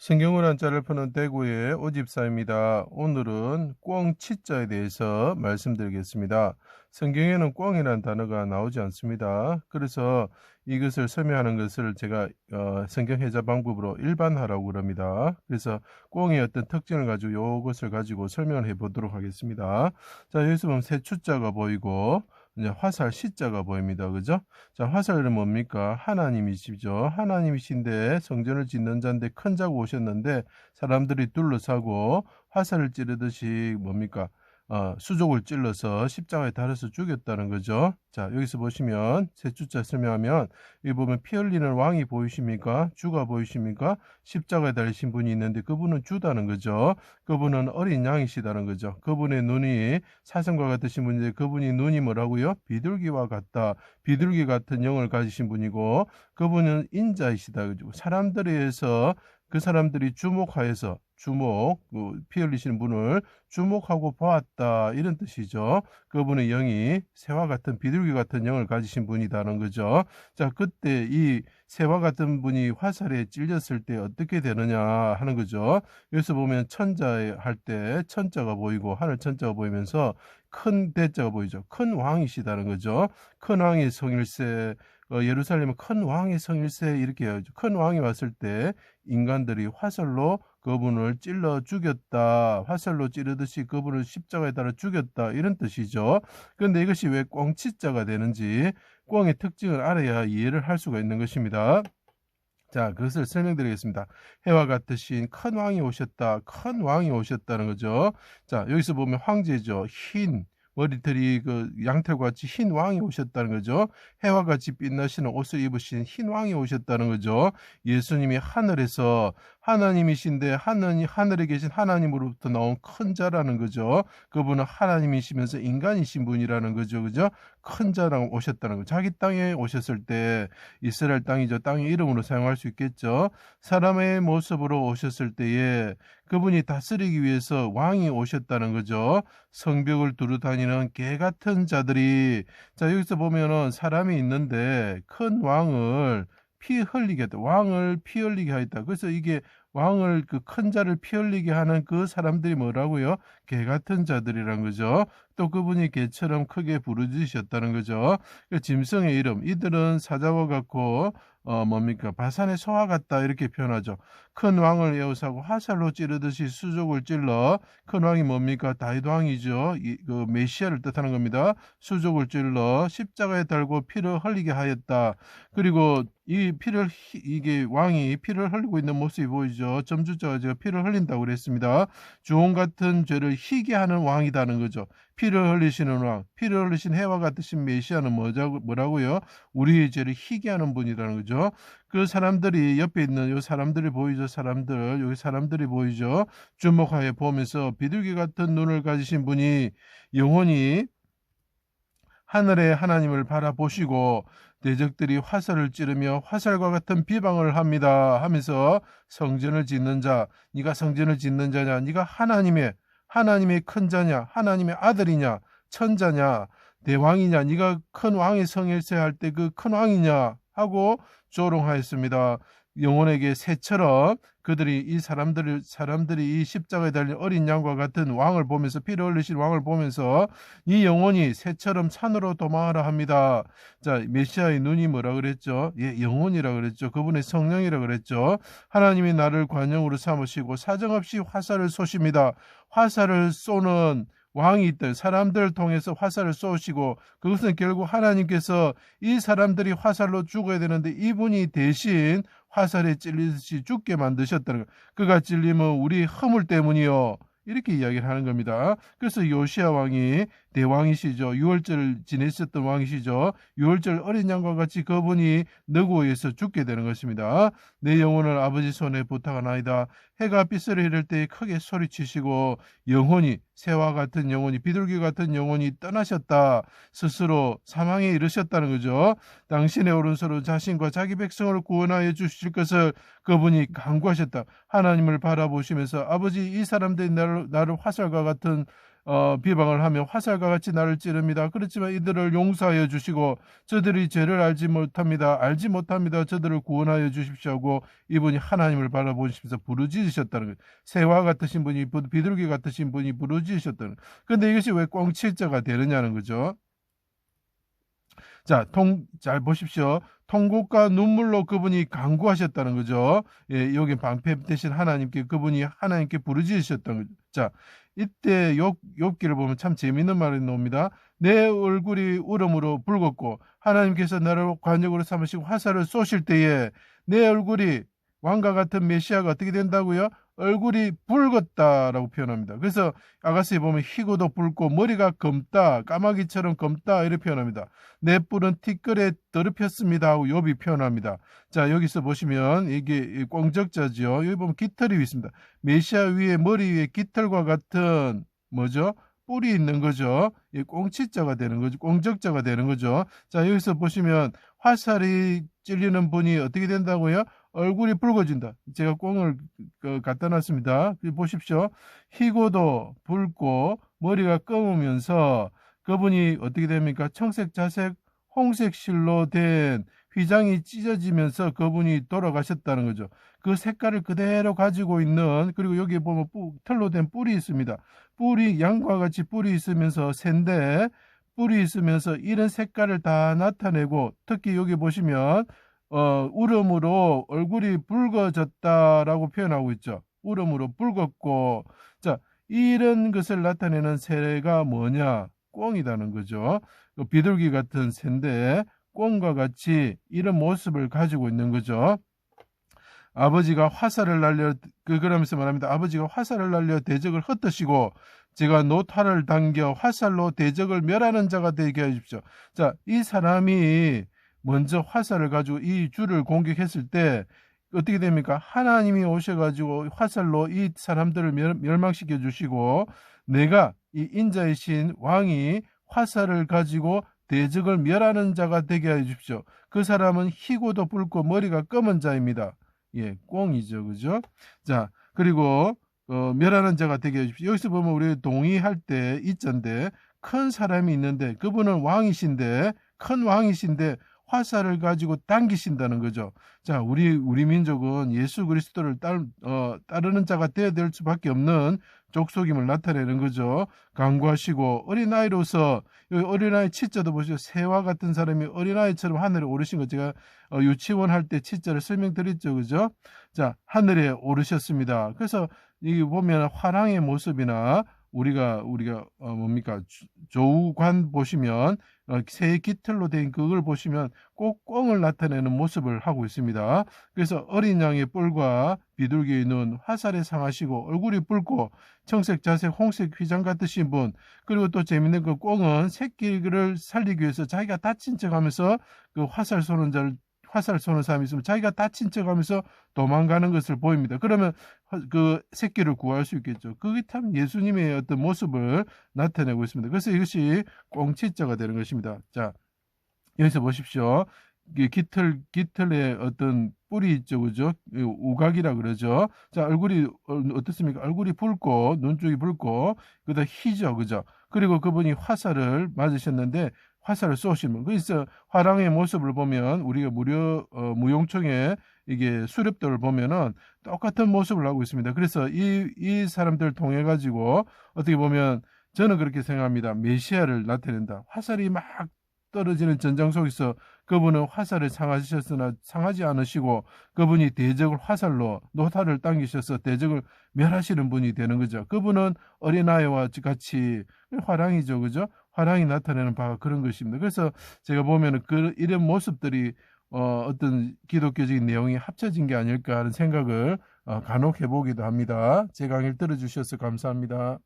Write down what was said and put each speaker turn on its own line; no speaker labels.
성경을 한자를 푸는 대구의 오집사입니다. 오늘은 꿩치자에 대해서 말씀드리겠습니다. 성경에는 꿩이라는 단어가 나오지 않습니다. 그래서 이것을 설명하는 것을 제가 성경 해자 방법으로 일반화라고 그럽니다. 그래서 꿩의 어떤 특징을 가지고 이것을 가지고 설명을 해보도록 하겠습니다. 자, 여기서 보면 새 추자가 보이고 이제 화살 시자가 보입니다. 그죠? 자, 화살은 뭡니까? 하나님이시죠. 하나님이신데 성전을 짓는 자인데 큰 자가 오셨는데 사람들이 둘러싸고 화살을 찌르듯이 뭡니까? 수족을 찔러서 십자가에 달아서 죽였다는 거죠. 자, 여기서 보시면 세 주자 설명하면 여기 보면 피 흘리는 왕이 보이십니까? 주가 보이십니까? 십자가에 달리신 분이 있는데 그분은 주다는 거죠. 그분은 어린 양이시다는 거죠. 그분의 눈이 사슴과 같으신 분인데 그분이 눈이 뭐라고요? 비둘기와 같다. 비둘기 같은 영을 가지신 분이고 그분은 인자이시다. 그죠? 사람들에서 그 사람들이 주목하여서 피 흘리시는 분을 주목하고 보았다. 이런 뜻이죠. 그분의 영이 새와 같은 비둘기 같은 영을 가지신 분이다는 거죠. 자, 그때 이 새와 같은 분이 화살에 찔렸을 때 어떻게 되느냐 하는 거죠. 여기서 보면 천자 할 때 천자가 보이고 하늘 천자가 보이면서 큰 대자가 보이죠. 큰 왕이시다는 거죠. 큰 왕의 성일세, 예루살렘은 큰 왕의 성일세 이렇게 해야죠. 큰 왕이 왔을 때 인간들이 화살로 그분을 찔러 죽였다. 화살로 찌르듯이 그분을 십자가에 달아 죽였다. 이런 뜻이죠. 그런데 이것이 왜 꿩치자가 되는지 꿩의 특징을 알아야 이해를 할 수가 있는 것입니다. 자, 그것을 설명드리겠습니다. 해와 같으신 큰 왕이 오셨다. 큰 왕이 오셨다는 거죠. 자, 여기서 보면 황제죠. 흰 머리털이 그 양털과 같이 흰 왕이 오셨다는 거죠. 해와 같이 빛나시는 옷을 입으신 흰 왕이 오셨다는 거죠. 예수님이 하늘에서 하나님이신데 하늘에 계신 하나님으로부터 나온 큰 자라는 거죠. 그분은 하나님이시면서 인간이신 분이라는 거죠. 그죠? 큰 자랑 오셨다는 거죠. 자기 땅에 오셨을 때 이스라엘 땅이죠. 땅의 이름으로 사용할 수 있겠죠. 사람의 모습으로 오셨을 때에 그분이 다스리기 위해서 왕이 오셨다는 거죠. 성벽을 두루 다니는 개 같은 자들이 자 여기서 보면은 사람이 있는데 큰 왕을 피 흘리게 했다. 왕을 피 흘리게 하였다. 그래서 이게 왕을 그 큰 자를 피 흘리게 하는 그 사람들이 뭐라고요? 개 같은 자들이란 거죠. 또 그분이 개처럼 크게 부르짖으셨다는 거죠. 그 짐승의 이름 이들은 사자와 같고 뭡니까 바산의 소와 같다 이렇게 표현하죠. 큰 왕을 에워싸고 화살로 찌르듯이 수족을 찔러 큰 왕이 뭡니까 다윗 왕이죠. 그 메시아를 뜻하는 겁니다. 수족을 찔러 십자가에 달고 피를 흘리게 하였다. 그리고 이게 왕이 피를 흘리고 있는 모습이 보이죠. 점주자가 제가 피를 흘린다고 그랬습니다. 주홍 같은 죄를 희게 하는 왕이다는 거죠. 피를 흘리시는 왕, 피를 흘리신 해와 같으신 메시아는 뭐라고요? 우리의 죄를 희게 하는 분이라는 거죠. 그 사람들이 옆에 있는 요 사람들이 보이죠. 여기 사람들이 보이죠. 주목하여 보면서 비둘기 같은 눈을 가지신 분이 영원히 하늘의 하나님을 바라보시고 대적들이 화살을 찌르며 화살과 같은 비방을 합니다 하면서 성전을 짓는 자 네가 성전을 짓는 자냐 네가 하나님의 큰 자냐 하나님의 아들이냐 천자냐 대왕이냐 네가 큰 왕의 성일세 할 때 그 큰 왕이냐 하고 조롱하였습니다. 영혼에게 새처럼 그들이 사람들이 이 십자가에 달린 어린 양과 같은 왕을 보면서 피를 흘리신 왕을 보면서 이 영혼이 새처럼 산으로 도망하라 합니다. 자, 메시아의 눈이 뭐라 그랬죠? 예, 영혼이라 그랬죠. 그분의 성령이라 그랬죠. 하나님이 나를 관용으로 삼으시고 사정없이 화살을 쏘십니다. 화살을 쏘는 왕이 있다. 사람들을 통해서 화살을 쏘시고 그것은 결국 하나님께서 이 사람들이 화살로 죽어야 되는데 이분이 대신 화살에 찔리듯이 죽게 만드셨다는 것. 그가 찔림은 우리 허물 때문이요. 이렇게 이야기를 하는 겁니다. 그래서 요시야 왕이 대왕이시죠. 유월절 지내셨던 왕이시죠. 유월절 어린 양과 같이 그분이 너구에서 죽게 되는 것입니다. 내 영혼을 아버지 손에 부탁하나이다. 해가 빗소리 이를 때 크게 소리치시고 영혼이 새와 같은 영혼이 비둘기 같은 영혼이 떠나셨다. 스스로 사망에 이르셨다는 거죠. 당신의 오른손으로 자신과 자기 백성을 구원하여 주실 것을 그분이 간구하셨다. 하나님을 바라보시면서 아버지 이 사람들이 나를 화살과 같은 비방을 하며 화살과 같이 나를 찌릅니다. 그렇지만 이들을 용서하여 주시고 저들이 죄를 알지 못합니다. 저들을 구원하여 주십시오 하고 이분이 하나님을 바라보시면서 부르짖으셨다는 거예요. 새와 같으신 분이, 비둘기 같으신 분이 부르짖으셨다는 거예요. 그런데 이것이 왜 꽁칠자가 되느냐는 거죠. 자, 잘 보십시오. 통곡과 눈물로 그분이 간구하셨다는 거죠. 예, 여기 방패 대신 그분이 하나님께 부르짖으셨던 거죠. 자, 이때 욥기를 보면 참 재미있는 말이 나옵니다. 내 얼굴이 울음으로 붉었고 하나님께서 나를 관역으로 삼으시고 화살을 쏘실 때에 내 얼굴이 왕과 같은 메시아가 어떻게 된다고요? 얼굴이 붉었다라고 표현합니다. 그래서 아가씨에 보면 희고도 붉고 머리가 검다, 까마귀처럼 검다 이렇게 표현합니다. 내 뿔은 티끌에 더럽혔습니다 하고 욥이 표현합니다. 자, 여기서 보시면 이게 꽁적자죠. 여기 보면 깃털이 있습니다. 메시아 위에, 머리 위에 깃털과 같은 뭐죠? 뿔이 있는 거죠. 이 꽁치자가 되는 거죠. 꽁적자가 되는 거죠. 자, 여기서 보시면 화살이 찔리는 분이 어떻게 된다고요? 얼굴이 붉어진다. 제가 꽁을 갖다 놨습니다. 보십시오. 희고도 붉고 머리가 검으면서 그분이 어떻게 됩니까? 청색, 자색, 홍색 실로 된 휘장이 찢어지면서 그분이 돌아가셨다는 거죠. 그 색깔을 그대로 가지고 있는, 그리고 여기 보면 털로 된 뿔이 있습니다. 뿔이 양과 같이 뿔이 있으면서 샌데 뿔이 있으면서 이런 색깔을 다 나타내고, 특히 여기 보시면 울음으로 얼굴이 붉어졌다라고 표현하고 있죠. 울음으로 붉었고, 자, 이런 것을 나타내는 새가 뭐냐? 꽁이라는 거죠. 비둘기 같은 새인데 꽁과 같이 이런 모습을 가지고 있는 거죠. 아버지가 화살을 날려, 그러면서 말합니다. 아버지가 화살을 날려 대적을 흩으시고 제가 노탄을 당겨 화살로 대적을 멸하는 자가 되게 해주십시오. 자, 이 사람이 먼저 화살을 가지고 이 주를 공격했을 때 어떻게 됩니까? 하나님이 오셔가지고 화살로 이 사람들을 멸망시켜 주시고, 내가 이 인자이신 왕이 화살을 가지고 대적을 멸하는 자가 되게 해 주십시오. 그 사람은 희고도 붉고 머리가 검은 자입니다. 예, 꽁이죠. 그죠? 자, 그리고 멸하는 자가 되게 해 주십시오. 여기서 보면 우리 동의할 때 이자인데, 큰 사람이 있는데 그분은 왕이신데, 큰 왕이신데 화살을 가지고 당기신다는 거죠. 자, 우리 민족은 예수 그리스도를 따르는 자가 되어야 될 수밖에 없는 족속임을 나타내는 거죠. 간구하시고 어린아이로서, 여기 어린아이 치자도 보시죠. 새와 같은 사람이 어린아이처럼 하늘에 오르신 거, 제가 유치원 할 때 치자를 설명드렸죠. 그죠? 자, 하늘에 오르셨습니다. 그래서 여기 보면 화랑의 모습이나 우리가 뭡니까? 조우관 보시면 새의 깃털로 된 그걸 보시면 꼭 꽁을 나타내는 모습을 하고 있습니다. 그래서 어린 양의 뿔과 비둘기의 눈, 화살에 상하시고 얼굴이 붉고 청색, 자색, 홍색 휘장 같으신 분, 그리고 또 재밌는 그 꽁은 새끼를 살리기 위해서 자기가 다친 척하면서 그 화살 쏘는 사람이 있으면 자기가 다친 척하면서 도망가는 것을 보입니다. 그러면 그 새끼를 구할 수 있겠죠. 그게 참 예수님의 어떤 모습을 나타내고 있습니다. 그래서 이것이 꽁치자가 되는 것입니다. 자, 여기서 보십시오. 깃털에 어떤 뿔이 있죠. 그죠? 우각이라 그러죠. 자, 얼굴이 어떻습니까? 얼굴이 붉고, 눈 쪽이 붉고, 그다음 희죠. 그죠? 그리고 그분이 화살을 맞으셨는데, 화살을 쏘시면, 그래서 화랑의 모습을 보면, 우리가 무용청의 이게 수렵도를 보면은 똑같은 모습을 하고 있습니다. 그래서 이 사람들을 통해 가지고 어떻게 보면 저는 그렇게 생각합니다. 메시아를 나타낸다. 화살이 막 떨어지는 전장 속에서 그분은 화살을 상하셨으나 상하지 않으시고, 그분이 대적을 화살로 노탄을 당기셔서 대적을 멸하시는 분이 되는 거죠. 그분은 어린아이와 같이 화랑이죠. 그죠? 화랑이 나타내는 바가 그런 것입니다. 그래서 제가 보면은 이런 모습들이 어떤 기독교적인 내용이 합쳐진 게 아닐까 하는 생각을 간혹 해보기도 합니다. 제 강의를 들어주셔서 감사합니다.